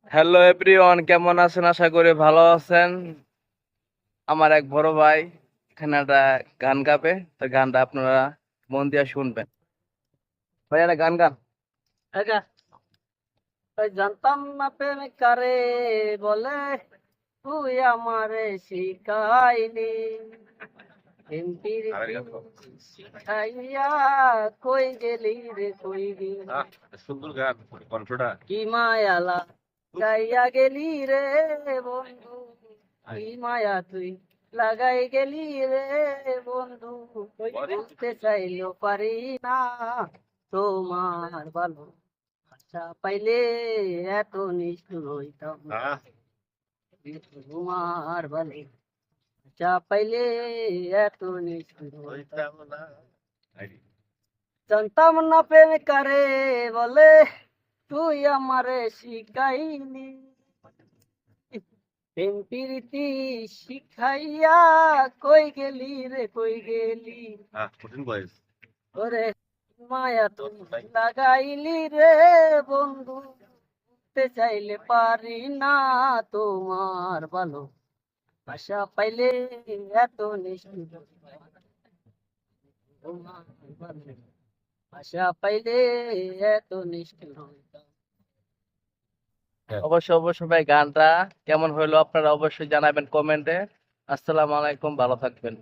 Hello everyone, কেমন আছেন? আশা করি ভালো আছেন। আমার এক বড় ভাই এখানে একটা গান গাবে, তো গানটা আপনারা মন দিয়ে শুনবেন। ভাই একটা গান গান। একা ওই জানতাম না প্রেম কারে বলে, তুই আমারে শিখাইলি প্রেম প্রীতি শিখাইয়া কই গেলি রে কই গেলি, সুন্দর গান, কণ্ঠটা। কি মায়ালা গাইয়া গেলি রে বন্ধু, কি মায়া তুই লাগাই গেলি রে বন্ধু, বুঝতে চাইলেও পারি না তোমার ভালো আশা পাইলে এত নিষ্ঠুর হইতাম না। তোমার ভালো আশা পাইলে এত নিষ্ঠুর হইতাম না। জানতাম না প্রেম কারে বলে, তুই আমারে শিখাইলি প্রেম প্রীতি শিখাইয়া কই গেলি রে কই গেলি, কঠিন ভয়েস। ওরে মায়া তুমি লাগাইলি রে বন্ধু, বুঝতে চাইলে পারি না তোমার ভালো আশা পাইলে এত নিষ্ঠুর, তোমার ভালো আশা পাইলে এত নিষ্ঠুর হইতাম। অবশ্যই অবশ্যই ভাই, গানটা কেমন হইলো আপনারা অবশ্যই জানাবেন কমেন্টে। আসসালামু আলাইকুম, ভালো থাকবেন।